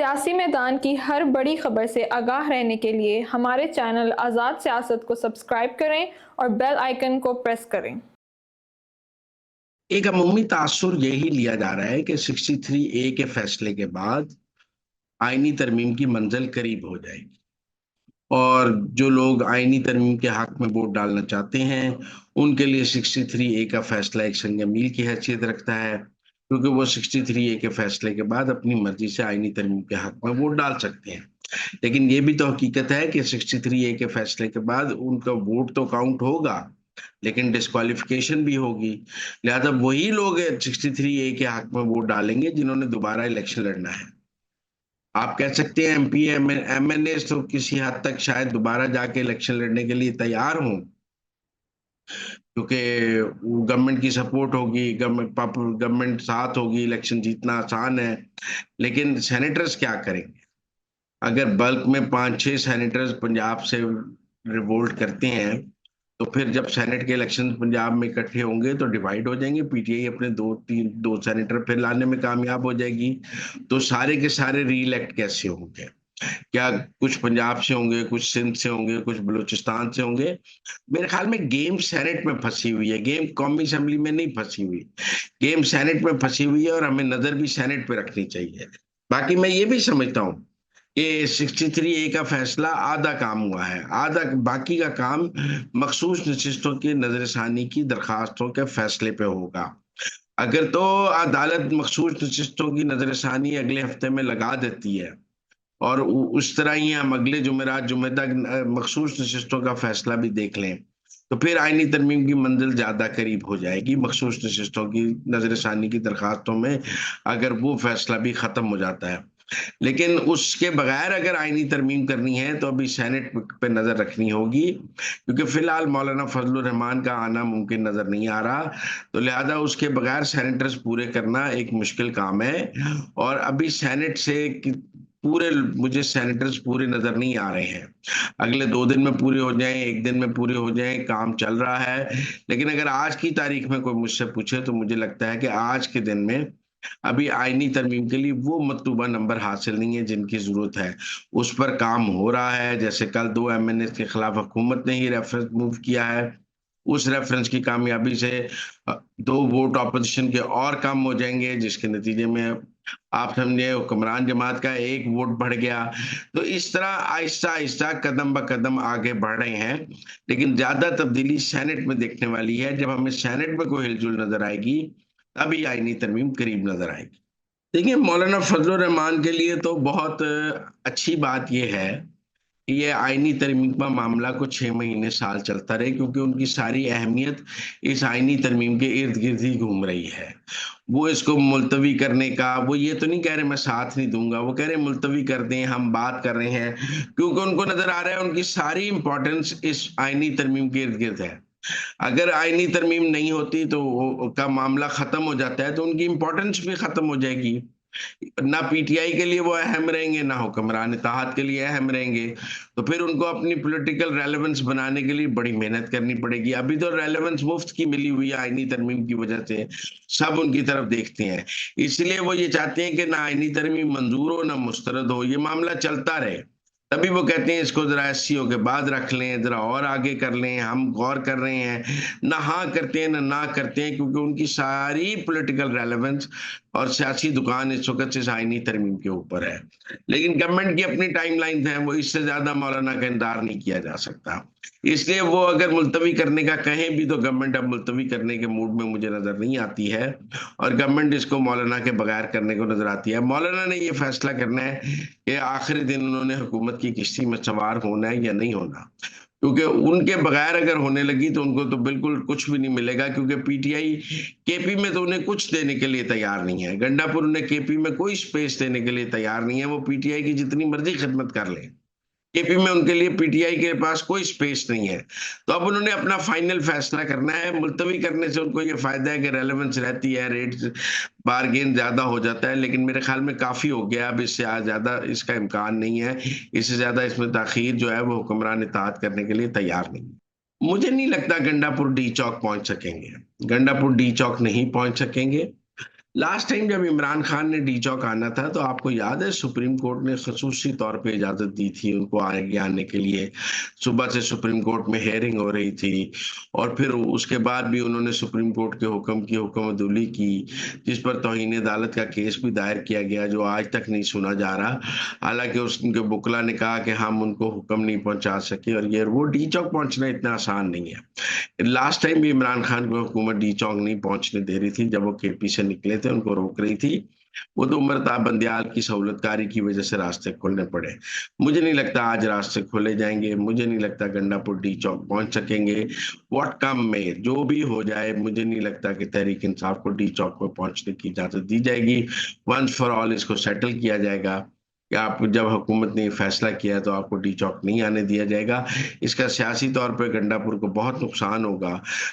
सियासी मैदान की हर बड़ी खबर से आगाह रहने के लिए हमारे चैनल आज़ाद सियासत को सब्सक्राइब करें और बेल आइकन को प्रेस करें। एक अमूमी तासुर यही लिया जा रहा है कि 63A के फैसले के बाद आईनी तरमीम की मंजिल करीब हो जाएगी और जो लोग आईनी तरमीम के हक में वोट डालना चाहते हैं उनके लिए 63A का फैसला एक संग मील की हैसियत रखता है, क्योंकि वो 63A के फैसले के बाद अपनी मर्जी से आईनी तरमीम के हक में वोट डाल सकते हैं। लेकिन ये भी तो हकीकत है कि 63A के फैसले के बाद उनका वोट तो काउंट होगा, लेकिन डिस्क्वालिफिकेशन भी होगी। लिहाजा वही लोग 63A के हक में वोट डालेंगे जिन्होंने दोबारा इलेक्शन लड़ना है। आप कह सकते हैं एमपी एमएनए तो किसी हद तक शायद दोबारा जाके इलेक्शन लड़ने के लिए तैयार हों, क्योंकि गवर्नमेंट की सपोर्ट होगी, गवर्नमेंट साथ होगी, इलेक्शन जीतना आसान है। लेकिन सेनेटर्स क्या करेंगे? अगर बल्क में 5-6 सेनेटर्स पंजाब से रिवोल्ट करते हैं तो फिर जब सेनेट के इलेक्शन पंजाब में इकट्ठे होंगे तो डिवाइड हो जाएंगे। पीटीआई अपने दो सेनेटर फिर लाने में कामयाब हो जाएगी, तो सारे के सारे री इलेक्ट कैसे होंगे? क्या कुछ पंजाब से होंगे, कुछ सिंध से होंगे, कुछ बलूचिस्तान से होंगे? मेरे ख्याल में गेम सेनेट में फंसी हुई है, गेम कौमी असेंबली में नहीं फंसी हुई। गेम सेनेट में फंसी हुई है और हमें नजर भी सेनेट पे रखनी चाहिए। बाकी मैं ये भी समझता हूँ कि 63A का फैसला आधा काम हुआ है, आधा बाकी का काम मखसूस नशिस्तों की नजरसानी की दरखास्तों के फैसले पे होगा। अगर तो अदालत मखसूस नशिस्तों की नजरसानी अगले हफ्ते में लगा देती है और उस तरह ही हम अगले जुमेरात जुमे तक मखसूस नशिस्तों का फैसला भी देख लें, तो फिर आईनी तरमीम की मंजिल ज्यादा करीब हो जाएगी। मखसूस नशिस्तों की नजरसानी की दरखास्तों में अगर वो फैसला भी खत्म हो जाता है, लेकिन उसके बगैर अगर आईनी तरमीम करनी है तो अभी सेनेट पे नजर रखनी होगी, क्योंकि फिलहाल मौलाना फजलुर रहमान का आना मुमकिन नजर नहीं आ रहा। तो लिहाजा उसके बगैर सेनेटर्स पूरे करना एक मुश्किल काम है। और अभी सेनेट से पूरे मुझे सेनेटर्स पूरे नजर नहीं आ रहे हैं। अगले 2 दिन में पूरे हो जाएं, एक दिन में पूरे हो जाएं, काम चल रहा है। लेकिन अगर आज की तारीख में कोई मुझसे पूछे तो मुझे लगता है कि आज के दिन में अभी आईनी तरमीम के लिए वो मतलूबा नंबर हासिल नहीं है जिनकी जरूरत है। उस पर काम हो रहा है। जैसे कल 2 एमएनए के खिलाफ हुकूमत ने ही रेफरेंस मूव किया है, उस रेफरेंस की कामयाबी से 2 वोट ऑपोजिशन के और कम हो जाएंगे, जिसके नतीजे में आप समझे हुक्मरान जमात का 1 वोट बढ़ गया। तो इस तरह आहिस्ता आहिस्ता कदम ब कदम आगे बढ़ रहे हैं। लेकिन ज्यादा तब्दीली सेनेट में देखने वाली है। जब हमें सेनेट में कोई हिलजुल नजर आएगी तभी आईनी तरमीम करीब नजर आएगी। देखिए, मौलाना फजलुर रहमान के लिए तो बहुत अच्छी बात यह है कि ये आईनी तरमीम का मामला कुछ 6 महीने साल चलता रहे, क्योंकि उनकी सारी अहमियत इस आईनी तरमीम के इर्द गिर्द ही घूम रही है। वो इसको मुलतवी करने का, वो ये तो नहीं कह रहे मैं साथ नहीं दूंगा, वो कह रहे मुलतवी कर दें, हम बात कर रहे हैं, क्योंकि उनको नजर आ रहा है उनकी सारी इंपॉर्टेंस इस आईनी तरमीम के इर्द गिर्द है। अगर आईनी तरमीम नहीं होती तो का मामला खत्म हो जाता है तो उनकी इंपॉर्टेंस भी खत्म हो जाएगी। ना पीटीआई के लिए वो अहम रहेंगे, ना हुक्मरान इत्तेहाद के लिए अहम रहेंगे। तो फिर उनको अपनी पॉलिटिकल रेलेवेंस बनाने के लिए बड़ी मेहनत करनी पड़ेगी। अभी तो रेलेवेंस मुफ्त की मिली हुई है आईनी तरमीम की वजह से, सब उनकी तरफ देखते हैं। इसलिए वो ये चाहते हैं कि ना आईनी तरमीम मंजूर हो ना मुस्तरद हो, ये मामला चलता रहे। तभी वो कहते हैं इसको जरा एससीओ के बाद रख लें, जरा और आगे कर लें, हम गौर कर रहे हैं। ना हाँ करते हैं ना करते हैं, क्योंकि उनकी सारी पॉलिटिकल रेलेवेंस और सियासी दुकान इस वक्त से आईनी तरमीम के ऊपर है। लेकिन गवर्नमेंट की अपनी टाइमलाइन है, वो इससे ज्यादा मौलाना का इंतजार नहीं किया जा सकता। इसलिए वो अगर मुलतवी करने का कहें भी तो गवर्नमेंट अब मुलतवी करने के मूड में मुझे नजर नहीं आती है, और गवर्नमेंट इसको मौलाना के बगैर करने को नजर आती है। मौलाना ने ये फैसला करना है कि आखिरी दिन उन्होंने हुकूमत की किश्ती में सवार होना है या नहीं होना, क्योंकि उनके बगैर अगर होने लगी तो उनको तो बिल्कुल कुछ भी नहीं मिलेगा। क्योंकि पीटीआई केपी में तो उन्हें कुछ देने के लिए तैयार नहीं है, गंडापुर उन्हें केपी में कोई स्पेस देने के लिए तैयार नहीं है। वो पीटीआई की जितनी मर्जी खिदमत कर ले, केपी में उनके लिए पीटीआई के पास कोई स्पेस नहीं है। तो अब उन्होंने अपना फाइनल फैसला करना है। मुलतवी करने से उनको ये फायदा है कि रेलेवेंस रहती है, रेट बारगेन ज्यादा हो जाता है, लेकिन मेरे ख्याल में काफी हो गया। अब इससे आज ज्यादा इसका इम्कान नहीं है। इससे ज्यादा इसमें ताखीर जो है वो हुक्मरान इत्तेहाद करने के लिए तैयार नहीं है। मुझे नहीं लगता गंडापुर डी चौक पहुंच सकेंगे, गंडापुर डी चौक नहीं पहुंच सकेंगे। लास्ट टाइम जब इमरान खान ने डी चौक आना था तो आपको याद है सुप्रीम कोर्ट ने खसूसी तौर पे इजाजत दी थी उनको आगे आने के लिए। सुबह से सुप्रीम कोर्ट में हेयरिंग हो रही थी और फिर उसके बाद भी उन्होंने सुप्रीम कोर्ट के हुक्म की हुक्मदुली की, जिस पर तौहीन अदालत का केस भी दायर किया गया जो आज तक नहीं सुना जा रहा। हालांकि उनके बुकला ने कहा कि हम उनको हुक्म नहीं पहुंचा सके और ये वो डी चौक पहुंचना इतना आसान नहीं है। लास्ट टाइम भी इमरान खान को हुकूमत डी चौक नहीं पहुंचने दे रही थी, जब वो केपी से निकले थे उनको रोक रही थी। वो तो उमरता बंदयाल की सहूलतकारी की वजह से रास्ते खोलने पड़े। मुझे नहीं लगता आज रास्ते खोले जाएंगे, मुझे नहीं लगता गंडापुर डी चौक पहुंच सकेंगे। व्हाट कम में जो भी हो जाए, मुझे नहीं लगता कि तहरीक इंसाफ को डी चौक पर पहुंचने की इजाजत दी जाएगी। वंस फॉर ऑल इसको सेटल किया जाएगा कि आप जब हुकूमत ने फैसला किया है तो आपको डी चौक नहीं आने दिया जाएगा। इसका सियासी तौर पर गंडापुर को बहुत नुकसान होगा,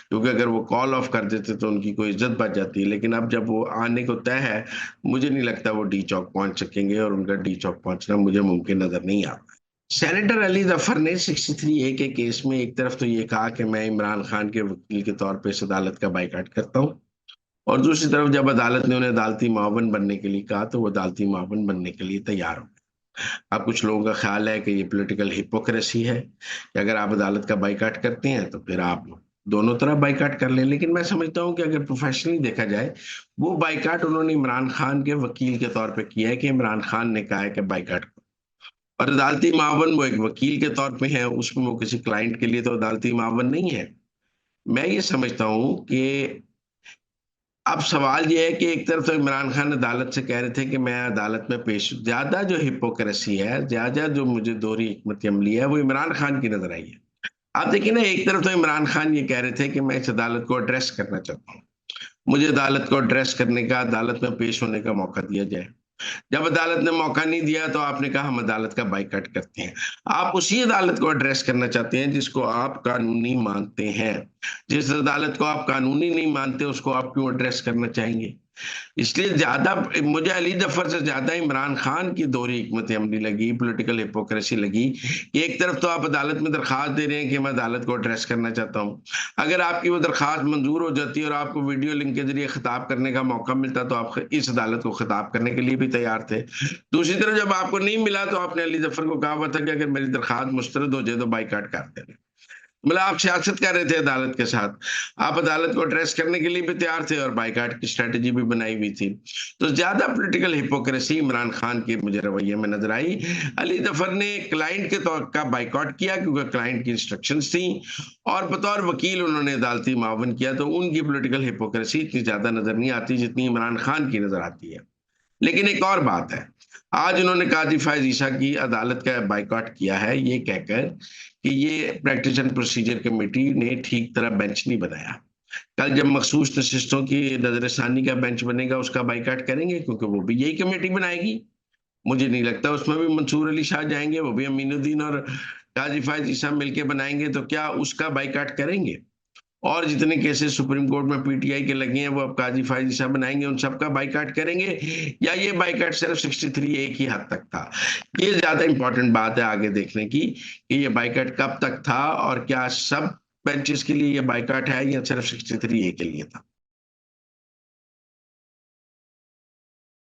क्योंकि अगर वो कॉल ऑफ कर देते तो उनकी कोई इज्जत बच जाती है। लेकिन अब जब वो आने को तय है, मुझे नहीं लगता वो डी चौक पहुंच सकेंगे और उनका डी चौक पहुंचना मुझे मुमकिन नजर नहीं आता। सेनेटर अली जफर ने 63A के केस में एक तरफ तो ये कहा कि मैं इमरान खान के वकील के तौर पर इस अदालत का बाइकाट करता हूँ, और दूसरी तरफ जब अदालत ने उन्हें अदालती मावन बनने के लिए कहा तो वो अदालती मावन बनने के लिए तैयार हो गए। अब कुछ लोगों का ख्याल है कि ये पॉलिटिकल हिपोक्रेसी है कि अगर आप अदालत का बाइकाट करते हैं तो फिर आप दोनों तरफ बाइकाट कर लें। लेकिन मैं समझता हूं कि अगर प्रोफेशनली देखा जाए, वो बाइकाट उन्होंने इमरान खान के वकील के तौर पे किया है कि इमरान खान ने कहा है कि बाइकाट करो, और अदालती मावन वो एक वकील के तौर पे है, उसमें वो किसी क्लाइंट के लिए तो अदालती मावन नहीं है। मैं ये समझता हूं कि अब सवाल यह है कि एक तरफ तो इमरान खान अदालत से कह रहे थे कि मैं अदालत में पेश, ज्यादा जो हिपोक्रेसी है, ज्यादा जो मुझे दोहरी हिकमत अमली है, वो इमरान खान की नजर आई है। आप देखिए ना, एक तरफ तो इमरान खान ये कह रहे थे कि मैं इस अदालत को एड्रेस करना चाहता हूँ, मुझे अदालत को एड्रेस करने का, अदालत में पेश होने का मौका दिया जाए। जब अदालत ने मौका नहीं दिया तो आपने कहा हम अदालत का बाइकाट करते हैं। आप उसी अदालत को एड्रेस करना चाहते हैं जिसको आप कानूनी मानते हैं। जिस अदालत को आप कानूनी नहीं मानते उसको आप क्यों एड्रेस करना चाहेंगे? इसलिए ज्यादा मुझे अली जफर से ज्यादा इमरान खान की दोहरी हिकमत अमली लगी, पॉलिटिकल हिपोक्रेसी लगी कि एक तरफ तो आप अदालत में दरखास्त दे रहे हैं कि मैं अदालत को एड्रेस करना चाहता हूं, अगर आपकी वो दरखास्त मंजूर हो जाती है और आपको वीडियो लिंक के जरिए खिताब करने का मौका मिलता तो आप इस अदालत को खिताब करने के लिए भी तैयार थे। दूसरी तरफ जब आपको नहीं मिला तो आपने अली जफर को कहा हुआ था कि अगर मेरी दरखास्त मुस्तरद हो जाए तो बाइकाट कर देना। मतलब आप सियासत कर रहे थे अदालत के साथ, आप अदालत को एड्रेस करने के लिए भी तैयार थे और बाइकाट की स्ट्रेटेजी भी बनाई हुई थी। तो ज्यादा पॉलिटिकल हिपोक्रेसी इमरान खान के मुझे रवैये में नजर आई। अली जफर ने क्लाइंट के तौर का बाइकआउट किया क्योंकि क्लाइंट की इंस्ट्रक्शंस थी, और बतौर वकील उन्होंने अदालती मावन किया, तो उनकी पॉलिटिकल हिपोक्रेसी इतनी ज्यादा नजर नहीं आती जितनी इमरान खान की नजर आती है। लेकिन एक और बात है, आज उन्होंने काजी फायज ईसा की अदालत का बाइकआउट किया है ये कहकर कि ये प्रैक्टिस एंड प्रोसीजर कमेटी ने ठीक तरह बेंच नहीं बनाया। कल जब मखसूस नशिस्तों की नजरसानी का बेंच बनेगा उसका बाइकआउट करेंगे, क्योंकि वो भी यही कमेटी बनाएगी। मुझे नहीं लगता उसमें भी मंसूर अली शाह जाएंगे, वो भी अमीनुद्दीन और काजी फायज ईसा मिलकर बनाएंगे, तो क्या उसका बाइकआउट करेंगे? और जितने केसेस सुप्रीम कोर्ट में पीटीआई के लगे हैं वो अब काजी फायज ईसा बनाएंगे, उन सबका बाइकाट करेंगे, या ये बाइकाट सिर्फ 63 एक ही हद तक था? ये ज्यादा इंपॉर्टेंट बात है आगे देखने की कि ये बाइकाट कब तक था और क्या सब बेंचेस के लिए ये बाइकाट है या सिर्फ 63 ए के लिए था।